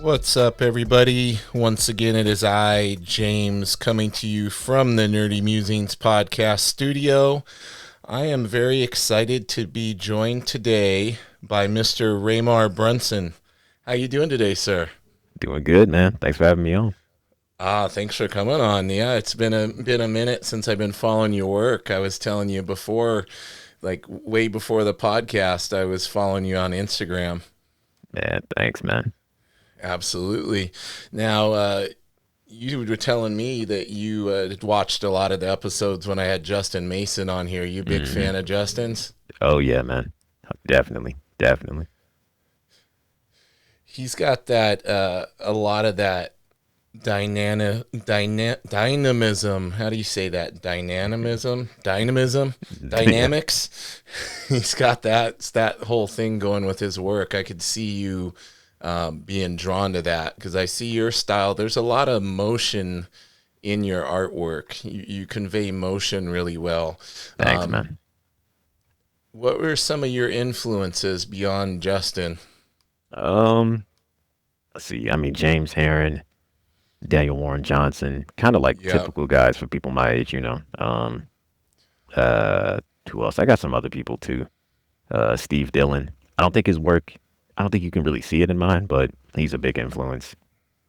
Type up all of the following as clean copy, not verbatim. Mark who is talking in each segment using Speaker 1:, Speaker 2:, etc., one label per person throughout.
Speaker 1: What's up, everybody? Once again, it is I, James, coming to you from the Nerdy Musings podcast studio. I am very excited to be joined today by Mr. Raymar Brunson. How you doing today, sir?
Speaker 2: Doing good, man. Thanks for having me on.
Speaker 1: Thanks for coming on. Yeah, it's been a minute since I've been following your work. I was telling you before, like way before the podcast, I was following you on Instagram.
Speaker 2: Yeah, thanks, man.
Speaker 1: Absolutely. Now, you were telling me that you watched a lot of the episodes when I had Justin Mason on here. You a big fan of Justin's?
Speaker 2: Oh yeah, man. Definitely.
Speaker 1: He's got that a lot of that dynamism. How do you say that? Dynamism,
Speaker 2: Yeah.
Speaker 1: dynamics. He's got that whole thing going with his work. I could see you being drawn to that because I see your style. There's a lot of motion in your artwork. You convey motion really well.
Speaker 2: Thanks, man.
Speaker 1: What were some of your influences beyond Justin?
Speaker 2: Um, let's see. I mean, James Harren, Daniel Warren Johnson, kind of like
Speaker 1: Yeah.
Speaker 2: typical guys for people my age. Uh, who else? I got some other people too. Steve Dillon. I don't think his work. I don't think you can really see it in mine, but he's a big influence.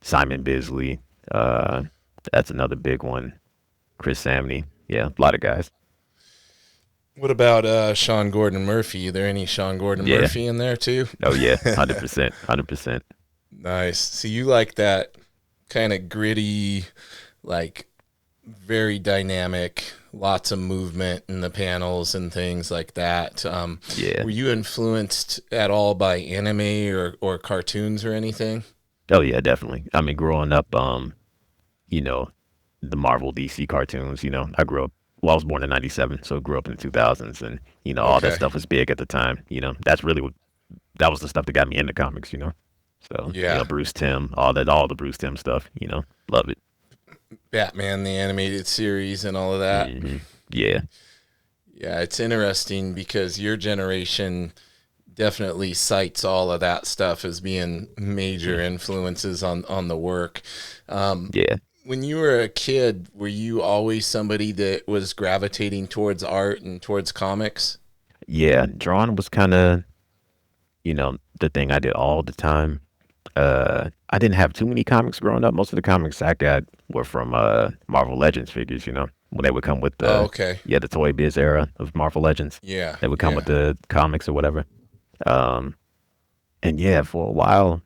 Speaker 2: Simon Bisley. Uh, that's another big one. Chris Samney. Yeah, a lot of guys.
Speaker 1: What about Sean Gordon Murphy? Are there any Sean Gordon
Speaker 2: Yeah.
Speaker 1: Murphy in there too?
Speaker 2: Oh yeah, 100%, 100%.
Speaker 1: Nice. So you like that kind of gritty, like very dynamic, lots of movement in the panels and things like that.
Speaker 2: Yeah.
Speaker 1: Were you influenced at all by anime or cartoons or anything?
Speaker 2: Oh yeah, definitely. I mean, growing up, you know, the Marvel DC cartoons, I grew up, well, I was born in 97, so I grew up in the 2000s and, all that
Speaker 1: Okay.
Speaker 2: stuff was big at the time. That's really that was the stuff that got me into comics. So,
Speaker 1: Yeah.
Speaker 2: Bruce Timm, all the Bruce Timm stuff, love it.
Speaker 1: Batman, the animated series and all of that.
Speaker 2: hmm Yeah.
Speaker 1: Yeah, it's interesting because your generation definitely cites all of that stuff as being major influences on the work. Um,
Speaker 2: Yeah.
Speaker 1: when you were a kid, were you always somebody that was gravitating towards art and towards comics?
Speaker 2: Yeah. Drawing was kind of, the thing I did all the time. I didn't have too many comics growing up. Most of the comics I got were from Marvel Legends figures, when they would come with
Speaker 1: Oh,
Speaker 2: the
Speaker 1: okay.
Speaker 2: yeah, the Toy Biz era of Marvel Legends.
Speaker 1: Yeah,
Speaker 2: They would come with
Speaker 1: yeah.
Speaker 2: the comics or whatever. Um, and yeah, for a while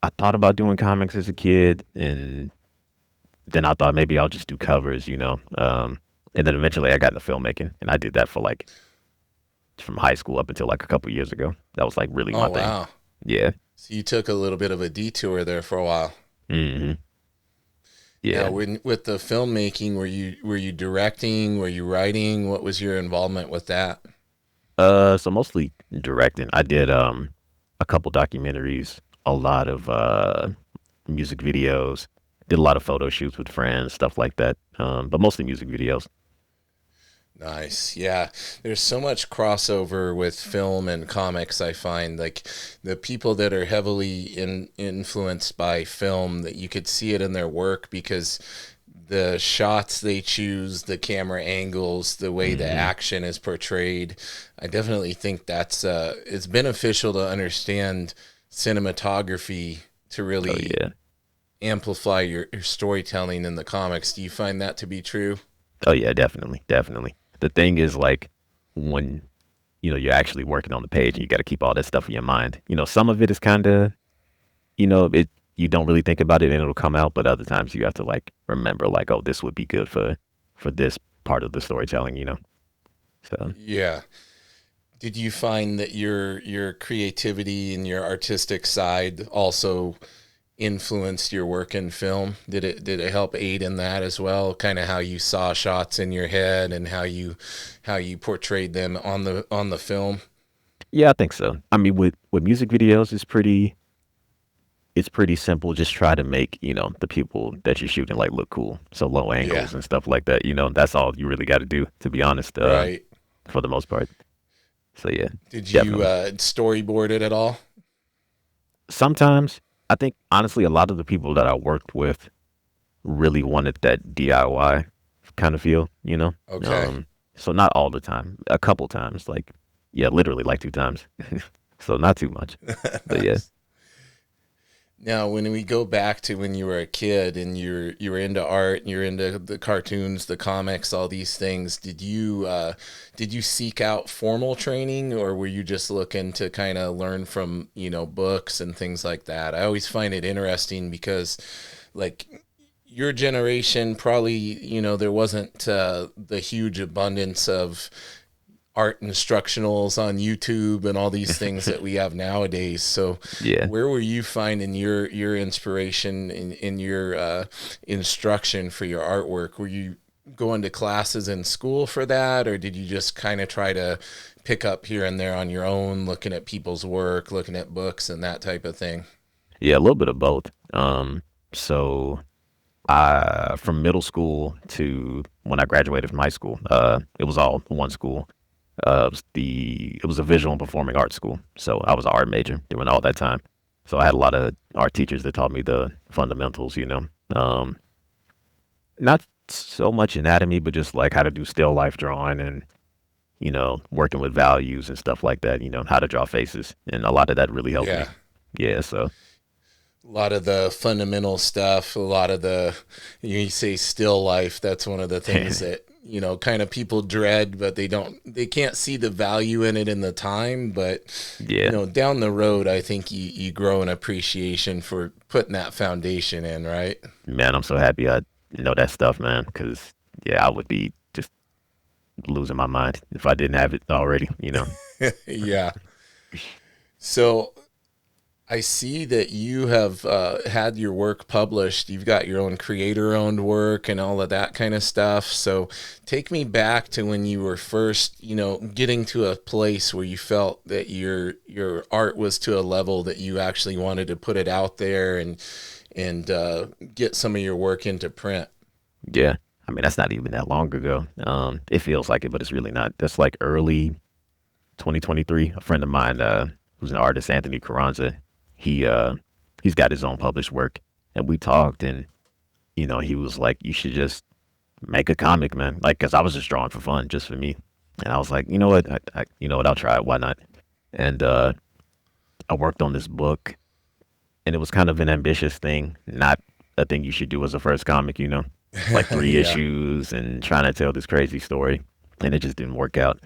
Speaker 2: I thought about doing comics as a kid, and then I thought maybe I'll just do covers. And then eventually I got into filmmaking, and I did that for like from high school up until like a couple years ago. That was like really
Speaker 1: Oh,
Speaker 2: my thing.
Speaker 1: wow.
Speaker 2: Yeah.
Speaker 1: So you took a little bit of a detour there for a while.
Speaker 2: hmm
Speaker 1: Now,
Speaker 2: Yeah.
Speaker 1: with the filmmaking, were you directing? Were you writing? What was your involvement with that?
Speaker 2: So mostly directing. I did a couple documentaries, a lot of music videos, did a lot of photo shoots with friends, stuff like that. But mostly music videos.
Speaker 1: Nice. Yeah. There's so much crossover with film and comics, I find. Like the people that are heavily influenced by film, that you could see it in their work because the shots they choose, the camera angles, the way the
Speaker 2: hmm
Speaker 1: action is portrayed. I definitely think that's it's beneficial to understand cinematography to
Speaker 2: Oh
Speaker 1: really
Speaker 2: yeah.
Speaker 1: amplify your storytelling in the comics. Do you find that to be true?
Speaker 2: Oh yeah, definitely, definitely. The thing is like when you're actually working on the page and you got to keep all that stuff in your mind. Some of it is kind of it you don't really think about it and it'll come out, but other times you have to like remember like, oh, this would be good for this part of the storytelling. So
Speaker 1: Yeah. Did you find that your creativity and your artistic side also influenced your work in film? Did it help aid in that as well? Kind of how you saw shots in your head and how you portrayed them on the film.
Speaker 2: Yeah, I think so. I mean, with music videos, it's pretty simple. Just try to make, the people that you're shooting like look cool. So low
Speaker 1: Yeah,
Speaker 2: angles and stuff like that. That's all you really got to do, to be honest,
Speaker 1: right.
Speaker 2: for the most part. So yeah,
Speaker 1: Did you
Speaker 2: definitely.
Speaker 1: storyboard it at all?
Speaker 2: Sometimes I think honestly, a lot of the people that I worked with really wanted that DIY kind of feel,
Speaker 1: Okay.
Speaker 2: Um, so not all the time, a couple times, like yeah, literally like two times. So not too much, but yeah,
Speaker 1: Nice. Now, when we go back to when you were a kid and you were into art and you're into the cartoons, the comics, all these things, did you seek out formal training, or were you just looking to kind of learn from books and things like that? I always find it interesting because, like, your generation probably there wasn't the huge abundance of art instructionals on YouTube and all these things that we have nowadays. So,
Speaker 2: yeah.
Speaker 1: where were you finding your inspiration in your instruction for your artwork? Were you going to classes in school for that, or did you just kind of try to pick up here and there on your own, looking at people's work, looking at books, and that type of thing?
Speaker 2: Yeah, a little bit of both. So I from middle school to when I graduated from high school, it was all one school. It was a visual and performing arts school. So I was an art major during all that time. So I had a lot of art teachers that taught me the fundamentals. Not so much anatomy, but just like how to do still life drawing and, working with values and stuff like that, how to draw faces. And a lot of that really helped me.
Speaker 1: Yeah.
Speaker 2: Yeah, so
Speaker 1: A lot of the fundamental stuff, a lot of the, you say still life, that's one of the things that, kind of people dread, but they can't see the value in it in the time. But,
Speaker 2: yeah.
Speaker 1: down the road, I think you grow an appreciation for putting that foundation in, right?
Speaker 2: Man, I'm so happy I know that stuff, man, because yeah, I would be just losing my mind if I didn't have it already.
Speaker 1: Yeah. So I see that you have had your work published. You've got your own creator owned work and all of that kind of stuff. So take me back to when you were first, getting to a place where you felt that your art was to a level that you actually wanted to put it out there and get some of your work into print.
Speaker 2: Yeah. I mean, that's not even that long ago. It feels like it, but it's really not. That's like early 2023. A friend of mine, who's an artist, Anthony Carranza, he he's got his own published work, and we talked, and he was like, "You should just make a comic, man." Like, cause I was just drawing for fun, just for me, and I was like, "You know what? I'll try it. Why not?" And I worked on this book, and it was kind of an ambitious thing, not a thing you should do as a first comic. Like three
Speaker 1: Yeah.
Speaker 2: issues and trying to tell this crazy story, and it just didn't work out.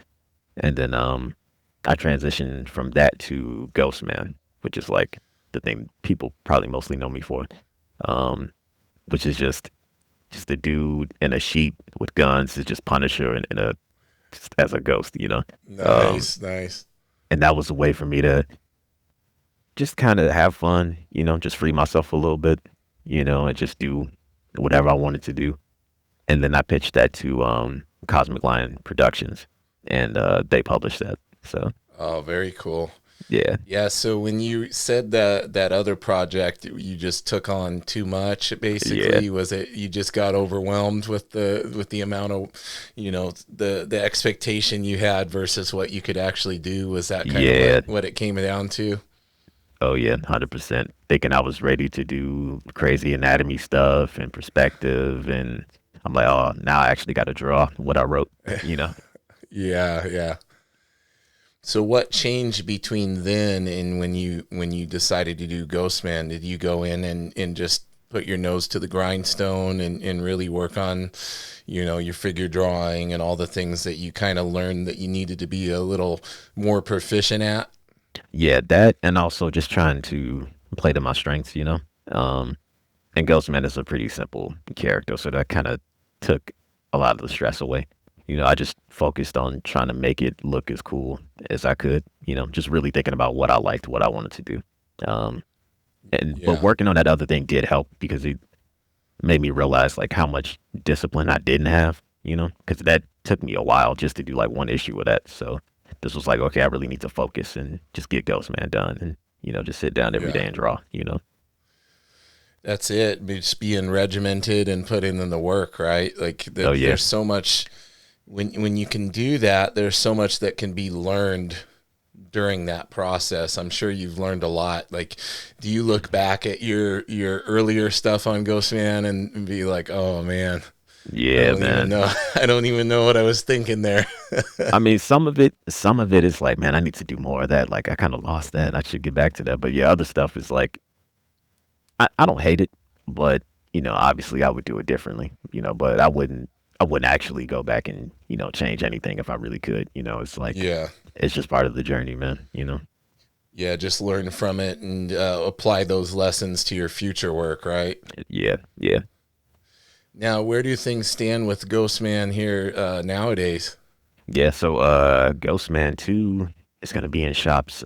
Speaker 2: And then I transitioned from that to Ghostman, which is like the thing people probably mostly know me for, um, which is just a dude in a sheet with guns. It's just Punisher in a just as a ghost. Um,
Speaker 1: Nice, nice.
Speaker 2: and that was a way for me to just kind of have fun, just free myself a little bit, and just do whatever I wanted to do. And then I pitched that to Cosmic Lion Productions, and they published that. So
Speaker 1: Oh, very cool.
Speaker 2: yeah,
Speaker 1: Yeah, so when you said that other project you just took on too much,
Speaker 2: yeah,
Speaker 1: basically, was it you just got overwhelmed with the amount of, the expectation you had versus what you could actually do? Was that kind of what
Speaker 2: yeah.
Speaker 1: what it came down to?
Speaker 2: Oh yeah, 100%. Thinking I was ready to do crazy anatomy stuff and perspective, and I'm like, oh, now I actually got to draw what I wrote. You know?
Speaker 1: Yeah, yeah. So what changed between then and when you decided to do Ghostman? Did you go in and just put your nose to the grindstone and really work on, your figure drawing and all the things that you kind of learned that you needed to be a little more proficient at?
Speaker 2: Yeah, that, and also just trying to play to my strengths. Um, and Ghostman is a pretty simple character, so that kind of took a lot of the stress away. I just focused on trying to make it look as cool as I could. Just really thinking about what I liked, what I wanted to do. Um, but
Speaker 1: Yeah.
Speaker 2: working on that other thing did help because it made me realize like how much discipline I didn't have. Because that took me a while just to do like one issue with that. So this was like, okay, I really need to focus and just get Ghostman done, and just sit down every day
Speaker 1: Yeah.
Speaker 2: and draw.
Speaker 1: That's it. Just being regimented and putting in the work, right? Like
Speaker 2: Oh yeah,
Speaker 1: there's so much when you can do that, there's so much that can be learned during that process. I'm sure you've learned a lot. Like, do you look back at your earlier stuff on Ghostman and be like, "Oh man, I
Speaker 2: yeah,
Speaker 1: don't even
Speaker 2: man.
Speaker 1: know. I don't even know what I was thinking there."
Speaker 2: I mean, some of it is like, man, I need to do more of that. Like, I kind of lost that. I should get back to that. But yeah, other stuff is like, I don't hate it, but obviously, I would do it differently. But I wouldn't actually go back and change anything if I really could. It's like,
Speaker 1: Yeah.
Speaker 2: it's just part of the journey, man.
Speaker 1: Yeah, just learn from it and apply those lessons to your future work, right?
Speaker 2: Yeah, yeah,
Speaker 1: Now, where do things stand with Ghostman here nowadays?
Speaker 2: yeah. So, Ghostman 2 is gonna be in shops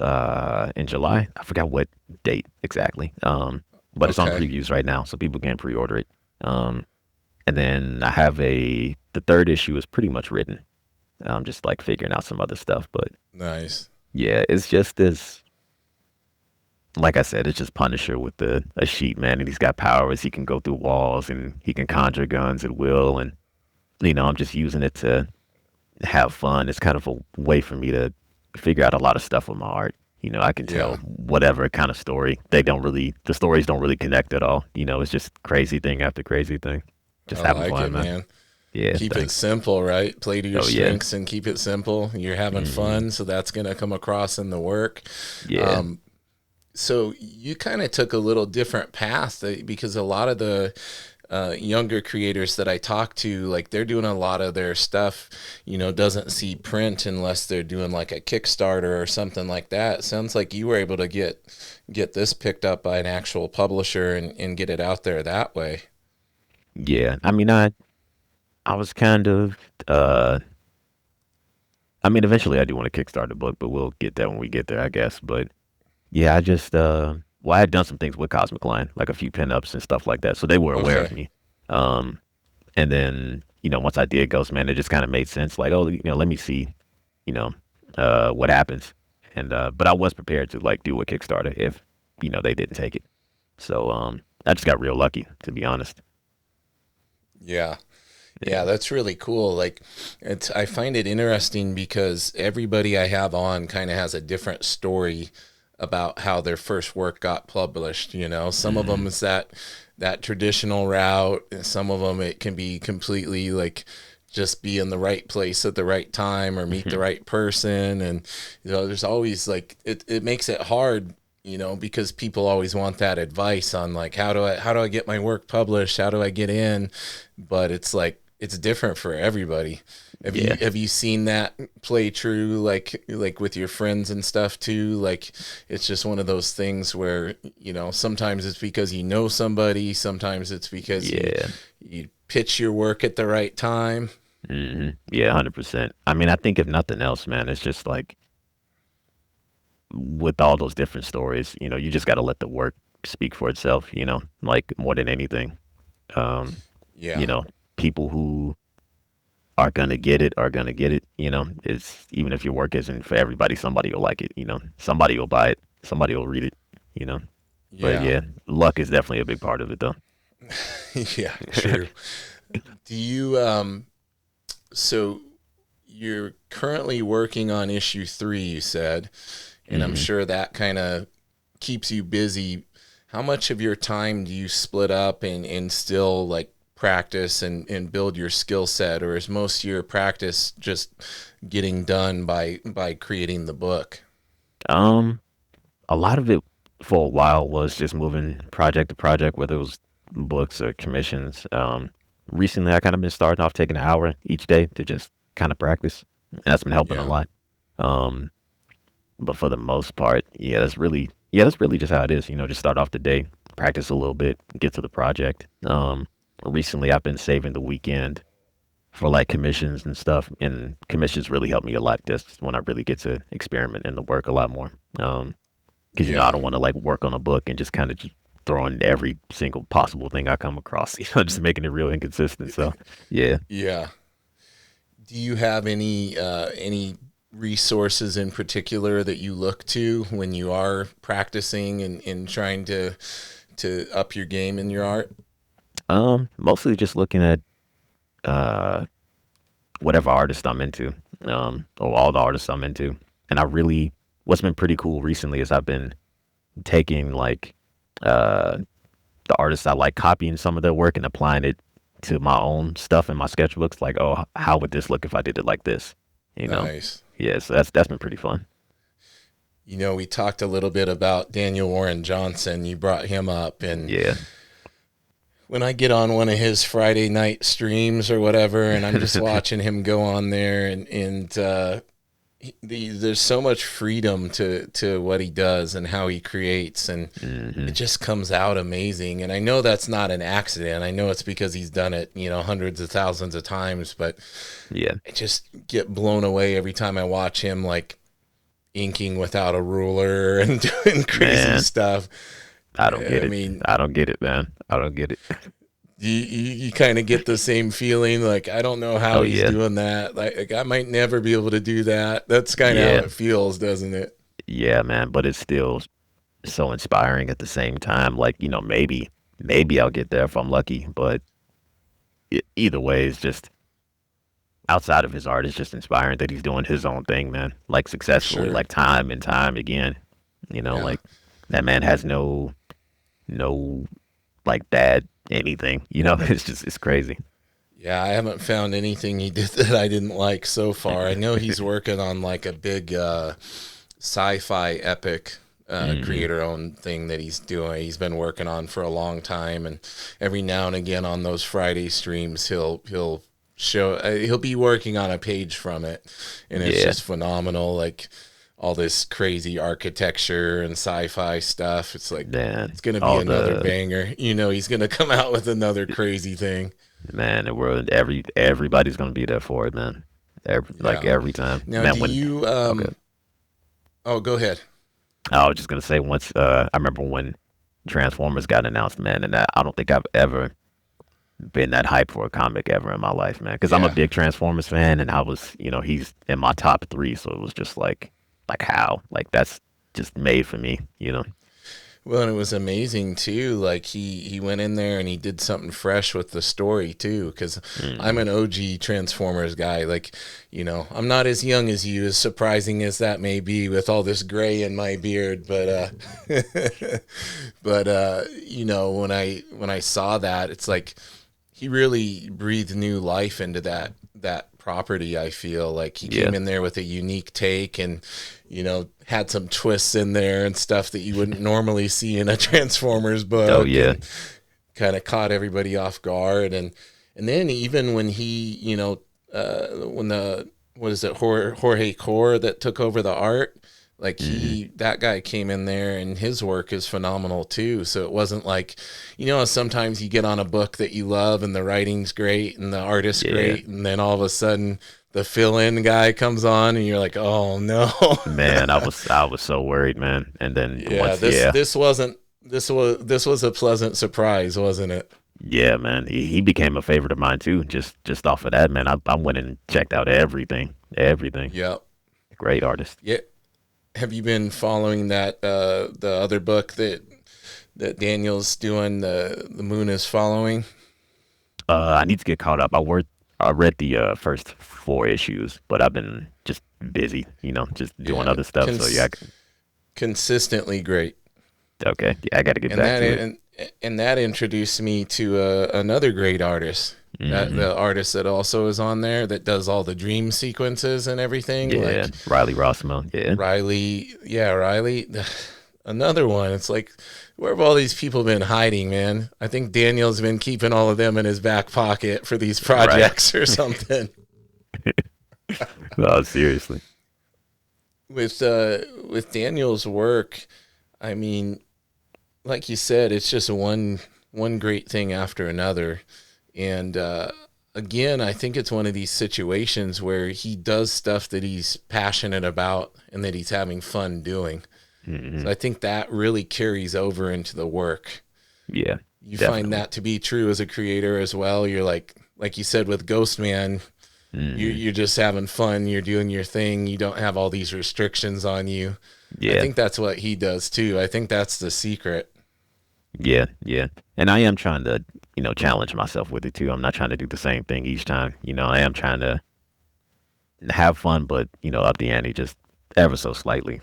Speaker 2: in July. I forgot what date exactly. But it's on
Speaker 1: Okay.
Speaker 2: previews right now, so people can pre-order it. Um, and then I have the third issue is pretty much written. I'm just like figuring out some other stuff, but
Speaker 1: Nice.
Speaker 2: yeah, it's just this. Like I said, it's just Punisher with a sheet, man, and he's got powers. He can go through walls and he can conjure guns at will, and I'm just using it to have fun. It's kind of a way for me to figure out a lot of stuff with my art. I can tell
Speaker 1: Yeah.
Speaker 2: whatever kind of story. The stories don't really connect at all. It's just crazy thing after crazy thing.
Speaker 1: I
Speaker 2: Just having
Speaker 1: like it,
Speaker 2: fun, man.
Speaker 1: man.
Speaker 2: Yeah,
Speaker 1: Keep it
Speaker 2: thanks.
Speaker 1: simple, right? Play to your
Speaker 2: Oh yeah.
Speaker 1: strengths and keep it simple. You're having
Speaker 2: Hmm.
Speaker 1: fun, so that's going to come across in the work.
Speaker 2: Yeah.
Speaker 1: Um, so you kind of took a little different path because a lot of the younger creators that I talk to, like they're doing a lot of their stuff, doesn't see print unless they're doing like a Kickstarter or something like that. It sounds like you were able to get this picked up by an actual publisher and get it out there that way.
Speaker 2: Yeah. I mean, I was kind of I mean, eventually I do want to kickstart the book, but we'll get that when we get there, I guess. But yeah, I just well, I had done some things with Cosmic Line, like a few pinups and stuff like that, so they were aware of
Speaker 1: Okay.
Speaker 2: me. Um, and then once I did Ghost, man, it just kind of made sense. Like, oh, let me see, you know, what happens. And but I was prepared to like do a Kickstarter if they didn't take it. So I just got real lucky, to be honest.
Speaker 1: Yeah. Yeah,
Speaker 2: Yeah.
Speaker 1: that's really cool. Like I find it interesting because everybody I have on kind of has a different story about how their first work got published, Some of them
Speaker 2: Hmm.
Speaker 1: is that traditional route, and some of them it can be completely like just be in the right place at the right time or meet the
Speaker 2: Hmm.
Speaker 1: right person, and there's always like it makes it hard, because people always want that advice on like how do I get my work published, how do I get in, but it's like it's different for everybody. Have you
Speaker 2: Yeah.
Speaker 1: have you seen that play true, like with your friends and stuff too? Like it's just one of those things where sometimes it's because you know somebody, sometimes it's because you
Speaker 2: Yeah.
Speaker 1: you pitch your work at the right time.
Speaker 2: Yeah, 100%. I mean, I think if nothing else, man, it's just like with all those different stories, you just got to let the work speak for itself, like more than anything. Um, you
Speaker 1: Yeah,
Speaker 2: know, people who are gonna get it are gonna get it, it's even if your work isn't for everybody, somebody will like it, somebody will buy it, somebody will read it, you know. But
Speaker 1: yeah,
Speaker 2: yeah, luck is definitely a big part of it though.
Speaker 1: yeah. True. Do you So you're currently working on issue 3, you said, and I'm
Speaker 2: Hmm.
Speaker 1: sure that kind of keeps you busy. How much of your time do you split up and still like practice and build your skill set, or is most of your practice just getting done by creating the book?
Speaker 2: Um, a lot of it for a while was just moving project to project, whether it was books or commissions. Recently I kind of been starting off taking an hour each day to just kind of practice, and that's been helping a
Speaker 1: Yeah,
Speaker 2: lot. Um, But for the most part, yeah, that's really just how it is. Just start off the day, practice a little bit, get to the project. Recently I've been saving the weekend for like commissions and stuff. And commissions really help me a lot. That's when I really get to experiment in the work a lot more. Because I
Speaker 1: Yeah.
Speaker 2: don't want to like work on a book and just kind of just throw in every single possible thing I come across. Just making it real inconsistent. So yeah.
Speaker 1: Yeah. Do you have any resources in particular that you look to when you are practicing and trying to up your game in your art?
Speaker 2: Mostly just looking at uh whatever artist I'm into, or all the artists I'm into. And what's been pretty cool recently is I've been taking like uh, the artists I like, copying some of their work and applying it to my own stuff in my sketchbooks. Like, oh, how would this look if I did it like this? You know?
Speaker 1: Nice.
Speaker 2: Yeah, so that's been pretty fun.
Speaker 1: We talked a little bit about Daniel Warren Johnson. You brought him up, and
Speaker 2: Yeah.
Speaker 1: when I get on one of his Friday night streams or whatever, and I'm just watching him go on there, there's so much freedom to what he does and how he creates, and
Speaker 2: hmm
Speaker 1: it just comes out amazing. And I know that's not an accident. I know it's because he's done it, hundreds of thousands of times, but
Speaker 2: Yeah.
Speaker 1: I just get blown away every time I watch him, like inking without a ruler and doing crazy
Speaker 2: Man,
Speaker 1: stuff.
Speaker 2: I don't get
Speaker 1: I
Speaker 2: it.
Speaker 1: mean,
Speaker 2: I don't get it, man. I don't get it.
Speaker 1: you kind of get the same feeling, like I don't know how
Speaker 2: Oh
Speaker 1: he's
Speaker 2: yeah.
Speaker 1: doing that. Like I might never be able to do that. That's kind of how
Speaker 2: Yeah.
Speaker 1: it feels, doesn't it?
Speaker 2: Yeah, man. But it's still so inspiring at the same time. Like, maybe I'll get there if I'm lucky. But either way, it's just outside of his art, it's just inspiring that he's doing his own thing, man. Like
Speaker 1: For
Speaker 2: successfully,
Speaker 1: sure.
Speaker 2: like time and time again.
Speaker 1: Yeah.
Speaker 2: Like that man has no like bad anything. It's crazy.
Speaker 1: Yeah, I haven't found anything he did that I didn't like so far. I know he's working on like a big sci-fi epic
Speaker 2: hmm
Speaker 1: creator-owned thing that he's doing. He's been working on for a long time, and every now and again on those Friday streams, he'll show he'll be working on a page from it, and it's
Speaker 2: Yeah,
Speaker 1: just phenomenal. Like all this crazy architecture and sci-fi stuff. It's like
Speaker 2: man.
Speaker 1: it's gonna be
Speaker 2: All
Speaker 1: another
Speaker 2: the
Speaker 1: banger. He's gonna come out with another crazy thing.
Speaker 2: man, the world, everybody's gonna be there for it, man. Like
Speaker 1: Yeah.
Speaker 2: every time,
Speaker 1: Now,
Speaker 2: man.
Speaker 1: do
Speaker 2: When
Speaker 1: you
Speaker 2: okay,
Speaker 1: Oh, go ahead.
Speaker 2: I was just gonna say once. I remember when Transformers got announced, man, and I don't think I've ever been that hyped for a comic ever in my life, man. Because I'm a
Speaker 1: Yeah.
Speaker 2: big Transformers fan, and he's in my top three, so it was just like how, like that's just made for me.
Speaker 1: Well, and it was amazing too. Like he went in there and he did something fresh with the story too. Because I'm
Speaker 2: hmm
Speaker 1: an OG Transformers guy. Like, I'm not as young as you, as surprising as that may be, with all this gray in my beard. But when I saw that, it's like he really breathed new life into that property. I feel like he
Speaker 2: Yeah.
Speaker 1: came in there with a unique take, and had some twists in there and stuff that you wouldn't normally see in a Transformers
Speaker 2: Oh
Speaker 1: book,
Speaker 2: yeah.
Speaker 1: and kind of caught everybody off guard. And then even when he, when the what is it, Jorge Core that took over the art, like
Speaker 2: hmm
Speaker 1: that guy came in there and his work is phenomenal too. So it wasn't like, sometimes you get on a book that you love and the writing's great and the artist's
Speaker 2: Yeah.
Speaker 1: great, and then all of a sudden the fill-in guy comes on and you're like, oh no.
Speaker 2: Man, I was so worried, man. And then
Speaker 1: Yeah,
Speaker 2: once,
Speaker 1: this
Speaker 2: yeah,
Speaker 1: this wasn't this was a pleasant surprise, wasn't it?
Speaker 2: yeah, man, he became a favorite of mine too. Just off of that, man. I went and checked out everything.
Speaker 1: Yeah.
Speaker 2: Great artist.
Speaker 1: Yeah. Have you been following the other book that Daniel's doing, the Moon is Following?
Speaker 2: I need to get caught up. I read the first four issues, but I've been just busy, just doing
Speaker 1: Yeah.
Speaker 2: other stuff. So yeah,
Speaker 1: Consistently great.
Speaker 2: okay, yeah, I got to get
Speaker 1: And
Speaker 2: back
Speaker 1: that
Speaker 2: to it.
Speaker 1: and that introduced me to another great artist. That
Speaker 2: hmm
Speaker 1: the artist that also is on there that does all the dream sequences and everything,
Speaker 2: Yeah,
Speaker 1: like
Speaker 2: Riley Rossmo. Yeah,
Speaker 1: Riley. Yeah, Riley. Another one. It's like, where have all these people been hiding, man? I think Daniel's been keeping all of them in his back pocket for these
Speaker 2: right.
Speaker 1: projects or something.
Speaker 2: Oh, seriously.
Speaker 1: With Daniel's work, I mean, like you said, it's just one great thing after another. And again, I think it's one of these situations where he does stuff that he's passionate about and that he's having fun doing.
Speaker 2: Hmm.
Speaker 1: So I think that really carries over into the work.
Speaker 2: Yeah,
Speaker 1: You find
Speaker 2: definitely.
Speaker 1: that to be true as a creator as well. You're like you said with Ghost Man,
Speaker 2: Hmm.
Speaker 1: you're just having fun. You're doing your thing. You don't have all these restrictions on you. I
Speaker 2: Yeah,
Speaker 1: think that's what he does too. I think that's the secret.
Speaker 2: yeah, yeah. And I am trying to, challenge myself with it too. I'm not trying to do the same thing each time. I am trying to have fun, but up the ante just ever so slightly.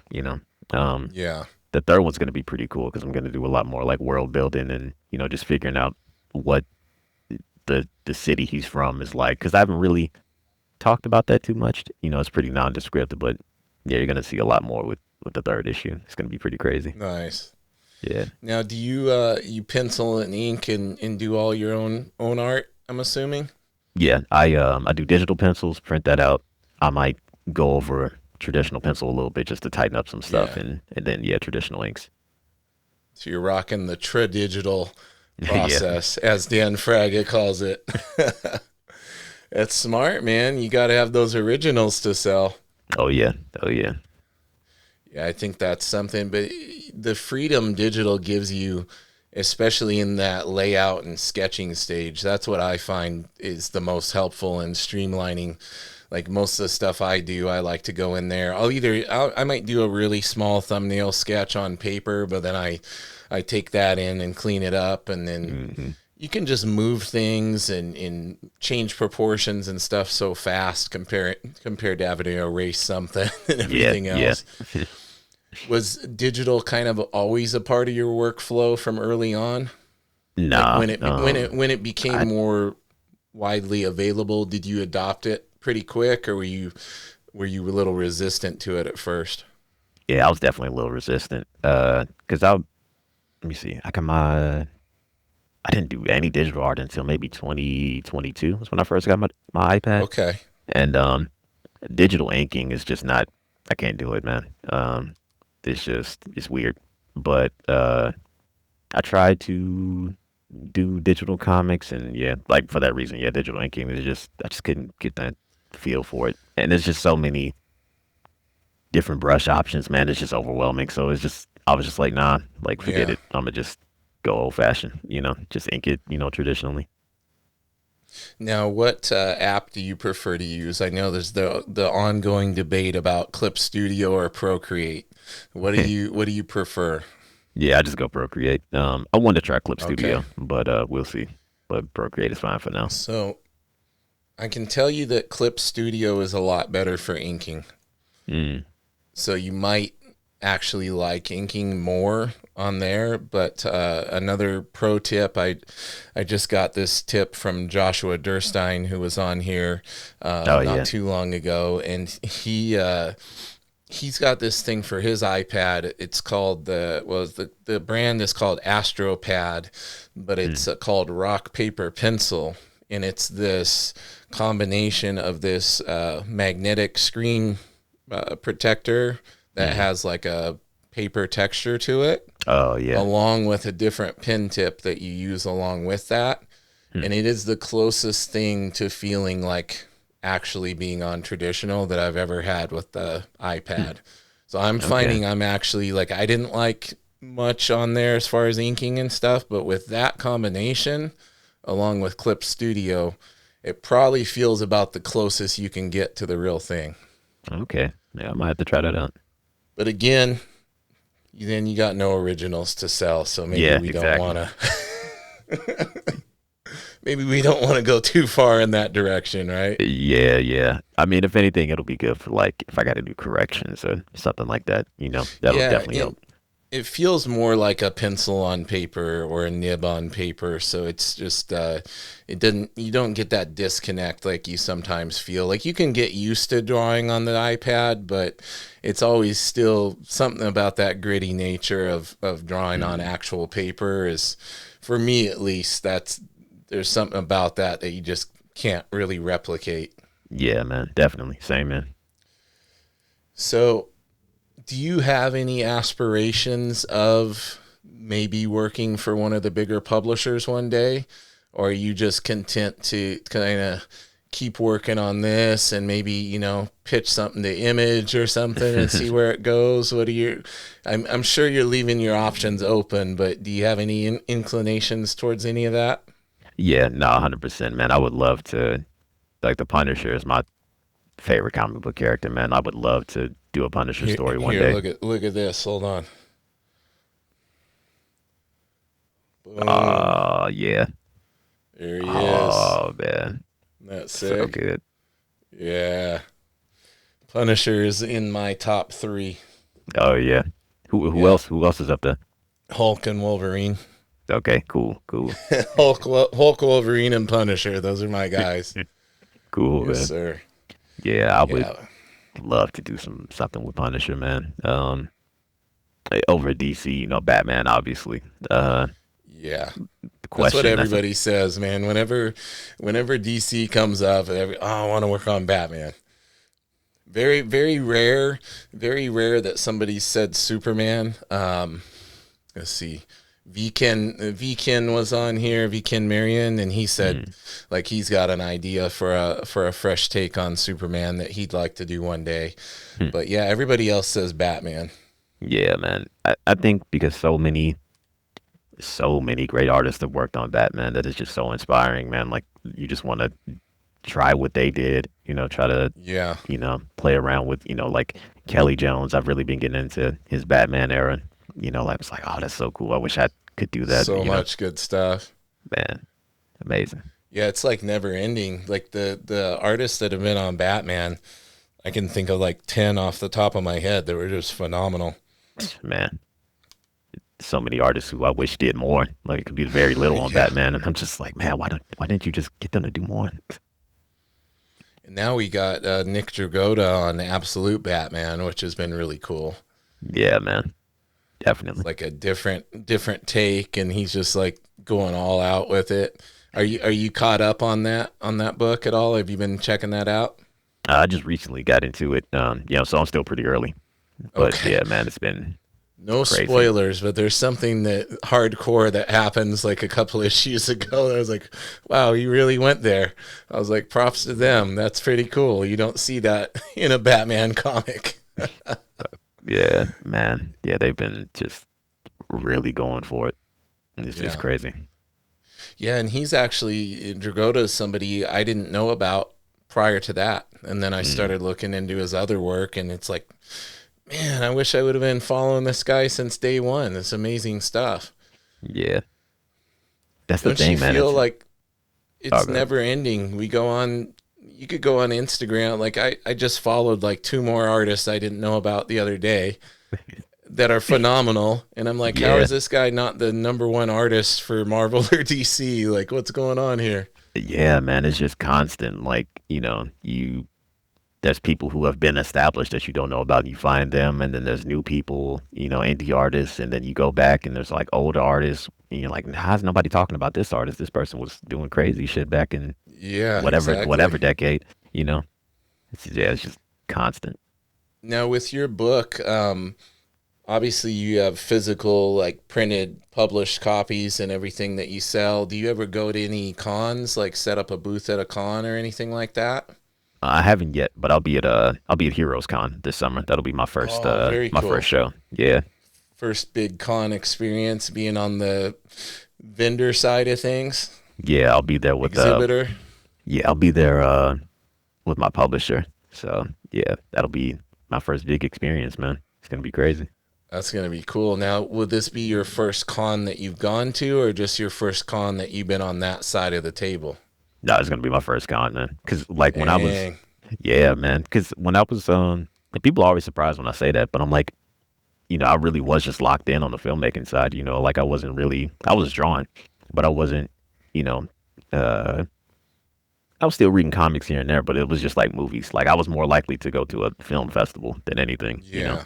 Speaker 2: Um,
Speaker 1: Yeah.
Speaker 2: the third one's gonna be pretty cool because I'm gonna do a lot more like world building and just figuring out what the city he's from is like. Because I haven't really talked about that too much. It's pretty nondescript, but yeah, you're gonna see a lot more with the third issue. It's gonna be pretty crazy.
Speaker 1: Nice.
Speaker 2: Yeah.
Speaker 1: Now, do you you pencil and ink and do all your own art? I'm assuming.
Speaker 2: Yeah, I do digital pencils, print that out. I might go over traditional pencil a little bit just to tighten up some stuff
Speaker 1: Yeah.
Speaker 2: and then yeah, traditional inks.
Speaker 1: So you're rocking the tradigital
Speaker 2: Yeah.
Speaker 1: process, as Dan Fraga calls it. That's smart, man. You got to have those originals to sell.
Speaker 2: Oh yeah. Oh yeah.
Speaker 1: Yeah, I think that's something. But the freedom digital gives you, especially in that layout and sketching stage, that's what I find is the most helpful in streamlining. Like most of the stuff I do, I like to go in there. I might do a really small thumbnail sketch on paper, but then I take that in and clean it up, and then
Speaker 2: Hmm.
Speaker 1: you can just move things and change proportions and stuff so fast compared to having to erase something and
Speaker 2: Yeah,
Speaker 1: everything
Speaker 2: yeah.
Speaker 1: else. Was digital kind of always a part of your workflow from early on? Like
Speaker 2: Nah.
Speaker 1: when it became
Speaker 2: I
Speaker 1: more widely available, did you adopt it pretty quick, or were you a little resistant to it at first?
Speaker 2: Yeah, I was definitely a little resistant. Cause let me see. I didn't do any digital art until maybe 2022 was when I first got my iPad.
Speaker 1: Okay.
Speaker 2: And digital inking is just not. I can't do it, man. It's weird. But I tried to do digital comics, and yeah, like for that reason, yeah, digital inking is just I just couldn't get that feel for it. And there's just so many different brush options, man. It's just overwhelming. So I was just like, nah, like forget
Speaker 1: Yeah.
Speaker 2: it. I'm gonna just go old fashioned, just ink it, traditionally.
Speaker 1: Now, what app do you prefer to use? I know there's the ongoing debate about Clip Studio or Procreate. What do you prefer?
Speaker 2: Yeah, I just go Procreate. I wanted to try Clip
Speaker 1: Okay.
Speaker 2: Studio, but we'll see. But Procreate is fine for now.
Speaker 1: So I can tell you that Clip Studio is a lot better for inking.
Speaker 2: Mm,
Speaker 1: So you might actually like inking more on there. But another pro tip, I just got this tip from Joshua Durstein, who was on here
Speaker 2: oh
Speaker 1: not
Speaker 2: yeah.
Speaker 1: too long ago, and he's got this thing for his iPad. It's called the brand is called AstroPad, but it's
Speaker 2: Mm,
Speaker 1: called Rock Paper Pencil, and it's this combination of this magnetic screen protector that
Speaker 2: mm.
Speaker 1: has like a paper texture to it,
Speaker 2: Oh yeah.
Speaker 1: along with a different pen tip that you use along with that.
Speaker 2: Mm,
Speaker 1: And it is the closest thing to feeling like actually being on traditional that I've ever had with the
Speaker 2: mm.
Speaker 1: iPad. So I'm
Speaker 2: Okay.
Speaker 1: finding I'm actually like, I didn't like much on there as far as inking and stuff, but with that combination, along with Clip Studio, it probably feels about the closest you can get to the real thing.
Speaker 2: Okay. Yeah, I might have to try that out.
Speaker 1: But again, then you got no originals to sell, so
Speaker 2: Yeah, exactly.
Speaker 1: maybe we don't want to go too far in that direction, right?
Speaker 2: Yeah, yeah. I mean, if anything, it'll be good for like if I got to do corrections or something like that. That'll
Speaker 1: Yeah,
Speaker 2: definitely help.
Speaker 1: it feels more like a pencil on paper or a nib on paper, so it's just it didn't you don't get that disconnect like you sometimes feel. Like you can get used to drawing on the iPad, but it's always still something about that gritty nature of drawing on
Speaker 2: Mm.
Speaker 1: actual paper is, for me at least, that's there's something about that that you just can't really replicate.
Speaker 2: Yeah, man. Definitely. Same, man.
Speaker 1: So do you have any aspirations of maybe working for one of the bigger publishers one day? or are you just content to kind of keep working on this and maybe pitch something to Image or something and see where it goes? What are your? I'm sure you're leaving your options open, but do you have any inclinations towards any of that?
Speaker 2: Yeah, no, 100%, man. I would love to. Like the Punisher is my favorite comic book character, man. I would love to do a Punisher
Speaker 1: Here,
Speaker 2: story one
Speaker 1: here,
Speaker 2: day.
Speaker 1: look at this. Hold on. Boom.
Speaker 2: Yeah.
Speaker 1: There he is.
Speaker 2: Oh man,
Speaker 1: That's
Speaker 2: so
Speaker 1: sick.
Speaker 2: good.
Speaker 1: Yeah. Punisher is in my top three.
Speaker 2: Oh yeah. Who
Speaker 1: Yeah.
Speaker 2: else? Who else is up there?
Speaker 1: Hulk and Wolverine.
Speaker 2: Okay, cool, cool,
Speaker 1: Hulk, Wolverine, and Punisher. Those are my guys.
Speaker 2: cool,
Speaker 1: Yes,
Speaker 2: man.
Speaker 1: sir.
Speaker 2: Yeah, I would
Speaker 1: Yeah.
Speaker 2: love to do something with Punisher, man. Over DC, Batman, obviously.
Speaker 1: Yeah.
Speaker 2: The
Speaker 1: That's what
Speaker 2: question that's a
Speaker 1: everybody says, man. Whenever DC comes up, I want to work on Batman. Very, very rare that somebody said Superman. Let's see. Vken was on here, Vken Marion, and he said
Speaker 2: mm,
Speaker 1: like he's got an idea for a fresh take on Superman that he'd like to do one day.
Speaker 2: hmm.
Speaker 1: But yeah, everybody else says Batman.
Speaker 2: Yeah, man. I think because so many great artists have worked on Batman that is just so inspiring, man. Like you just want to try what they did, try to,
Speaker 1: Yeah,
Speaker 2: play around with, like Kelly Jones. I've really been getting into his Batman era. Like it's like, oh, that's so cool. I wish I could do that,
Speaker 1: so much good stuff.
Speaker 2: man, amazing.
Speaker 1: Yeah, it's like never ending. Like the artists that have been on Batman, I can think of like 10 off the top of my head that were just phenomenal.
Speaker 2: Man, so many artists who I wish did more. Like it could be very little on
Speaker 1: Yeah.
Speaker 2: Batman, and I'm just like, man, why didn't you just get them to do more?
Speaker 1: And now we got Nick Dragotta on Absolute Batman, which has been really cool.
Speaker 2: Yeah, man,
Speaker 1: It's
Speaker 2: definitely.
Speaker 1: like a different take, and he's just like going all out with it. Are you caught up on that book at all? Have you been checking that out?
Speaker 2: I just recently got into it, so I'm still pretty early. But
Speaker 1: Okay.
Speaker 2: yeah, man, it's been
Speaker 1: No
Speaker 2: crazy.
Speaker 1: spoilers, but there's something that hardcore that happens like a couple issues ago. I was like, wow, you really went there. I was like, props to them. That's pretty cool. You don't see that in a Batman comic.
Speaker 2: Yeah, man. Yeah, they've been just really going for it. It's just
Speaker 1: Yeah.
Speaker 2: crazy.
Speaker 1: Yeah, and he's actually Dragotta is somebody I didn't know about prior to that. And then I
Speaker 2: Mm,
Speaker 1: started looking into his other work and it's like, man, I wish I would have been following this guy since day one. It's amazing stuff.
Speaker 2: yeah, that's the
Speaker 1: Don't you
Speaker 2: thing, man.
Speaker 1: feel
Speaker 2: It's
Speaker 1: like
Speaker 2: oh,
Speaker 1: it's
Speaker 2: good.
Speaker 1: never ending? We go on you could go on Instagram. Like I just followed like two more artists I didn't know about the other day that are phenomenal. And I'm like, how
Speaker 2: Yeah,
Speaker 1: is this guy not the number one artist for Marvel or DC? Like, what's going on here?
Speaker 2: yeah, man. It's just constant. Like you there's people who have been established that you don't know about. And you find them, and then there's new people, indie artists, and then you go back and there's like older artists, and you're like, how's nobody talking about this artist? This person was doing crazy shit back in
Speaker 1: Yeah,
Speaker 2: whatever
Speaker 1: exactly.
Speaker 2: decade. It's just constant.
Speaker 1: Now with your book, obviously you have physical, like printed, published copies and everything that you sell. Do you ever go to any cons, like set up a booth at a con or anything like that?
Speaker 2: I haven't yet, but I'll be at Heroes Con this summer. That'll be
Speaker 1: Oh, very
Speaker 2: my first
Speaker 1: cool.
Speaker 2: show. Yeah,
Speaker 1: First big con experience being on the vendor side of things,
Speaker 2: yeah, I'll be there with
Speaker 1: exhibitor.
Speaker 2: yeah, I'll be there with my publisher. So yeah, that'll be my first big experience, man. It's gonna be crazy.
Speaker 1: That's going to be cool. Now, would this be your first con that you've gone to or just your first con that you've been on that side of the table?
Speaker 2: No, it's gonna be my first con, man. Cause like when I was,
Speaker 1: Dang.
Speaker 2: yeah, man. Cause when I was, and people are always surprised when I say that, but I'm like, I really was just locked in on the filmmaking side. Like I was drawing, but I wasn't, you know, uh, I was still reading comics here and there, but it was just like movies. Like I was more likely to go to a film festival than anything.
Speaker 1: Yeah.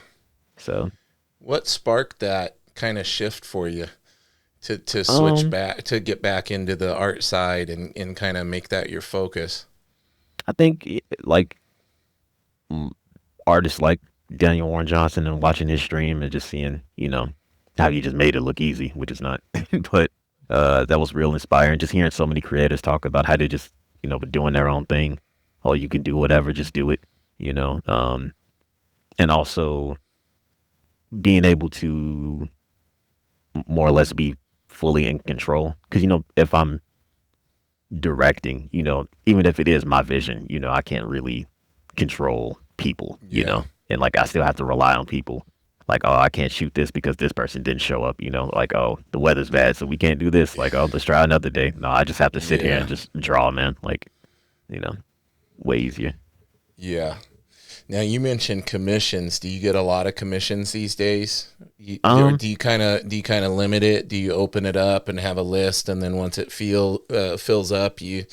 Speaker 2: So,
Speaker 1: What sparked that kind of shift for you to switch
Speaker 2: um,
Speaker 1: back, to get back into the art side and kind of make that your focus?
Speaker 2: I think like mm, artists like Daniel Warren Johnson and watching his stream and just seeing, how he just made it look easy, which is not, but That was real inspiring. Just hearing so many creators talk about how they just, were doing their own thing. Oh, you can do whatever, just do it, you know. And also being able to more or less be fully in control. Because, if I'm directing, even if it is my vision, I can't really control people,
Speaker 1: Yeah.
Speaker 2: and like I still have to rely on people. Like, oh, I can't shoot this because this person didn't show up, like, oh, the weather's bad, so we can't do this. Like, oh, let's try another day. No, I just have to sit here and
Speaker 1: Yeah.
Speaker 2: just draw, man. Like, you know, way easier.
Speaker 1: Yeah. Now you mentioned commissions. Do you get a lot of commissions these days? Or
Speaker 2: Um,
Speaker 1: do you kind of limit it? Do you open it up and have a list, and then once it fills up, you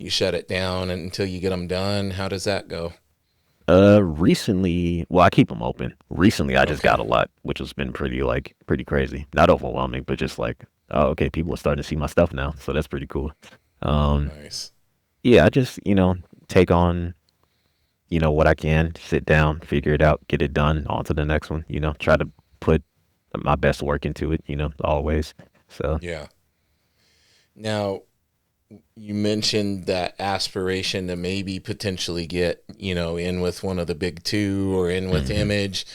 Speaker 1: shut it down until you get them done? How does that go?
Speaker 2: recently, well, I keep them open. Recently, I just
Speaker 1: Okay.
Speaker 2: got a lot, which has been pretty crazy. Not overwhelming, but just like, oh, okay, people are starting to see my stuff now, so that's pretty cool. Um,
Speaker 1: Nice.
Speaker 2: yeah, I just, take on, what I can, sit down, figure it out, get it done, on to the next one, try to put my best work into it, always. So,
Speaker 1: Yeah. Now, you mentioned that aspiration to maybe potentially get, in with one of the big two or in with
Speaker 2: hmm
Speaker 1: Image.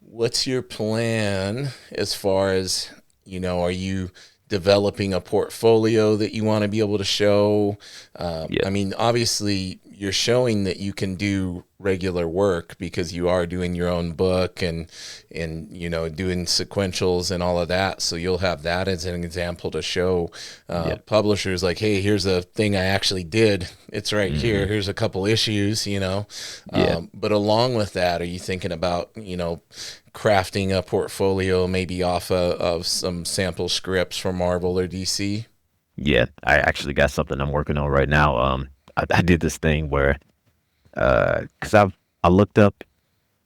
Speaker 1: What's your plan as far as, are you developing a portfolio that you want to be able to show?
Speaker 2: yeah,
Speaker 1: I mean, obviously, you're showing that you can do regular work because you are doing your own book and doing sequentials and all of that. So you'll have that as an example to show
Speaker 2: yeah,
Speaker 1: publishers like, hey, here's a thing I actually did. It's right
Speaker 2: hmm
Speaker 1: here. Here's a couple issues.
Speaker 2: yeah.
Speaker 1: But along with that, are you thinking about, crafting a portfolio maybe off of some sample scripts from Marvel or DC?
Speaker 2: Yeah, I actually got something I'm working on right now. I did this thing where, cause I looked up,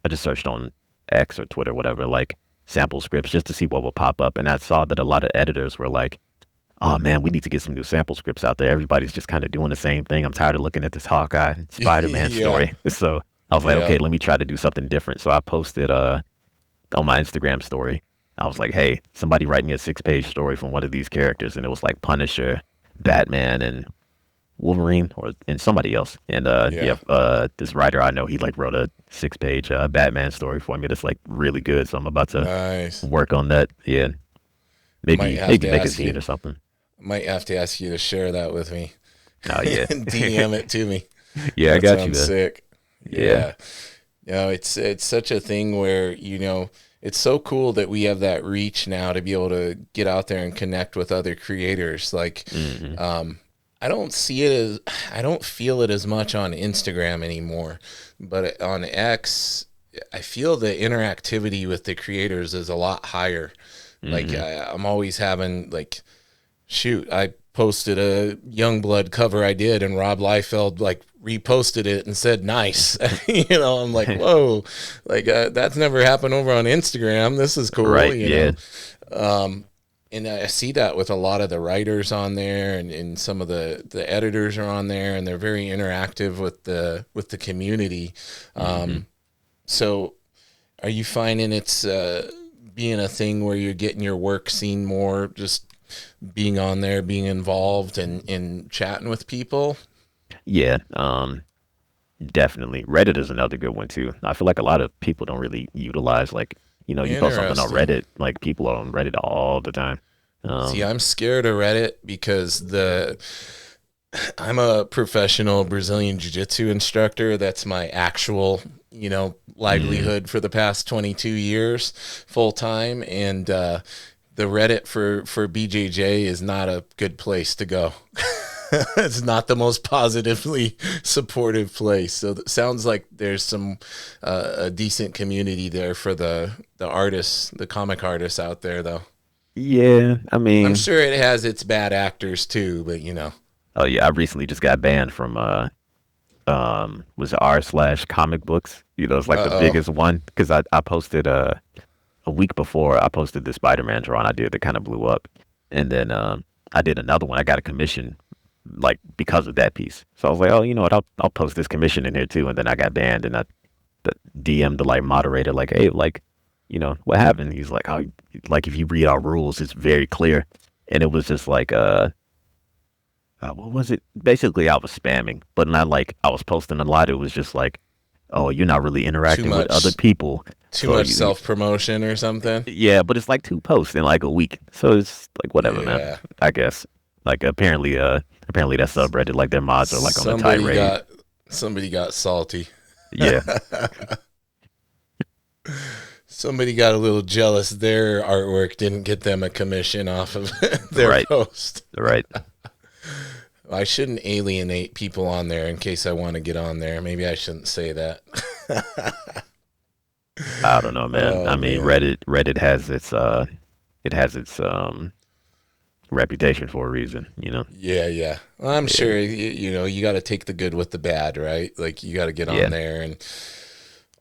Speaker 2: I just searched on X or Twitter, whatever, like sample scripts just to see what would pop up, and I saw that a lot of editors were like, "Oh man, we need to get some new sample scripts out there. Everybody's just kind of doing the same thing. I'm tired of looking at this Hawkeye Spider-Man
Speaker 1: Yeah.
Speaker 2: story." So I was like,
Speaker 1: Yeah.
Speaker 2: "Okay, let me try to do something different." So I posted on my Instagram story. I was like, "Hey, somebody write me a 6-page story from one of these characters," and it was like Punisher, Batman, and Wolverine and somebody else. And yeah,
Speaker 1: Yeah.
Speaker 2: this writer I know, he like wrote a 6-page Batman story for me that's like really good. So I'm about to
Speaker 1: Nice.
Speaker 2: work on that. Yeah,
Speaker 1: I might have
Speaker 2: maybe
Speaker 1: to
Speaker 2: make a
Speaker 1: ask you.
Speaker 2: zine or something.
Speaker 1: Might have to ask you to share that with me.
Speaker 2: Oh yeah,
Speaker 1: DM it to me.
Speaker 2: yeah, I
Speaker 1: That
Speaker 2: got you,
Speaker 1: sounds
Speaker 2: man.
Speaker 1: sick.
Speaker 2: Yeah,
Speaker 1: Yeah. It's such a thing where, it's so cool that we have that reach now to be able to get out there and connect with other creators. Like,
Speaker 2: hmm
Speaker 1: um, I don't see it as, I don't feel it as much on Instagram anymore, but on X, I feel the interactivity with the creators is a lot higher. Like,
Speaker 2: hmm
Speaker 1: I'm always having, like, shoot, I posted a Youngblood cover I did, and Rob Liefeld like reposted it and said nice. I'm like, whoa, like that's never happened over on Instagram. This is cool.
Speaker 2: right. Yeah.
Speaker 1: Um, and I see that with a lot of the writers on there, and some of the editors are on there, and they're very interactive with the community.
Speaker 2: hmm
Speaker 1: Um, so, are you finding it's being a thing where you're getting your work seen more, just being on there, being involved, and chatting with people?
Speaker 2: Yeah. Definitely. Reddit is another good one too. I feel like a lot of people don't really utilize like, you post something on
Speaker 1: Interesting.
Speaker 2: Reddit, like people are on Reddit all the time.
Speaker 1: See,
Speaker 2: Um,
Speaker 1: I'm scared of Reddit because the I'm a professional Brazilian jiu-jitsu instructor. That's my actual,
Speaker 2: mm,
Speaker 1: livelihood for the past 22 years, full time, and the Reddit for BJJ is not a good place to go. It's not the most positively supportive place. So it sounds like there's some a decent community there for the artists, the comic artists out there, though.
Speaker 2: yeah, I
Speaker 1: I'm
Speaker 2: mean,
Speaker 1: sure it has its bad actors too, but
Speaker 2: oh yeah, I recently just got banned from was it r/comic books. It's like
Speaker 1: uh
Speaker 2: the
Speaker 1: oh,
Speaker 2: biggest one because I posted a week before I posted the Spider-Man drawing I did that kind of blew up, and then I did another one. I got a commission like because of that piece. So I was like, oh, you know what? I'll post this commission in here too, and then I got banned, and I DM'd the like moderator like, hey, like, what happened? He's like, oh, like if you read our rules, it's very clear. and it was just like what was it? Basically, I was spamming, but not like I was posting a lot. It was just like, oh, you're not really
Speaker 1: Too
Speaker 2: interacting with other
Speaker 1: much,
Speaker 2: people,
Speaker 1: too
Speaker 2: so
Speaker 1: much self promotion or something.
Speaker 2: yeah. But it's like 2 posts in like a week, so it's like whatever, man.
Speaker 1: Yeah.
Speaker 2: I guess like apparently that subreddit like their mods are like on a
Speaker 1: Somebody
Speaker 2: tirade.
Speaker 1: got somebody got salty.
Speaker 2: Yeah,
Speaker 1: Somebody got a little jealous their artwork didn't get them a commission off of their
Speaker 2: right,
Speaker 1: post.
Speaker 2: right.
Speaker 1: I shouldn't alienate people on there in case I want to get on there. Maybe I shouldn't say that.
Speaker 2: I don't know, man.
Speaker 1: Oh
Speaker 2: I mean,
Speaker 1: man.
Speaker 2: Reddit has its reputation for a reason, you know.
Speaker 1: Yeah, yeah. Well, I'm
Speaker 2: Yeah,
Speaker 1: sure you know you got to take the good with the bad, right? Like you got to get on
Speaker 2: yeah,
Speaker 1: there, and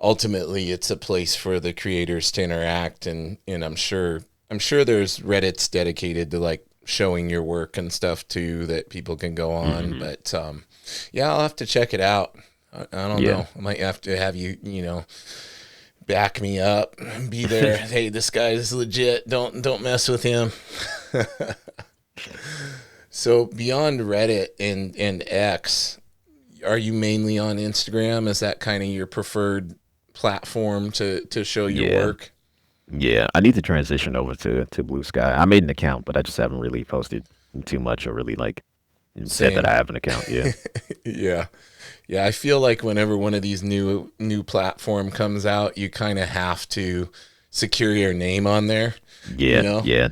Speaker 1: ultimately it's a place for the creators to interact, and I'm sure there's Reddits dedicated to like showing your work and stuff too that people can go on.
Speaker 2: hmm
Speaker 1: But yeah, I'll have to check it out. I don't
Speaker 2: yeah.
Speaker 1: know. I might have to have you, back me up, be there. Hey, this guy is legit. Don't mess with him. So beyond Reddit and X, are you mainly on Instagram? Is that kind of your preferred platform to show your
Speaker 2: Yeah,
Speaker 1: work?
Speaker 2: yeah. I need to transition over to Blue Sky. I made an account, but I just haven't really posted too much or really like said that
Speaker 1: Same.
Speaker 2: I have an account. Yeah,
Speaker 1: Yeah. Yeah, I feel like whenever one of these new platform comes out, you kind of have to secure your name on there, you
Speaker 2: yeah,
Speaker 1: know?
Speaker 2: yeah,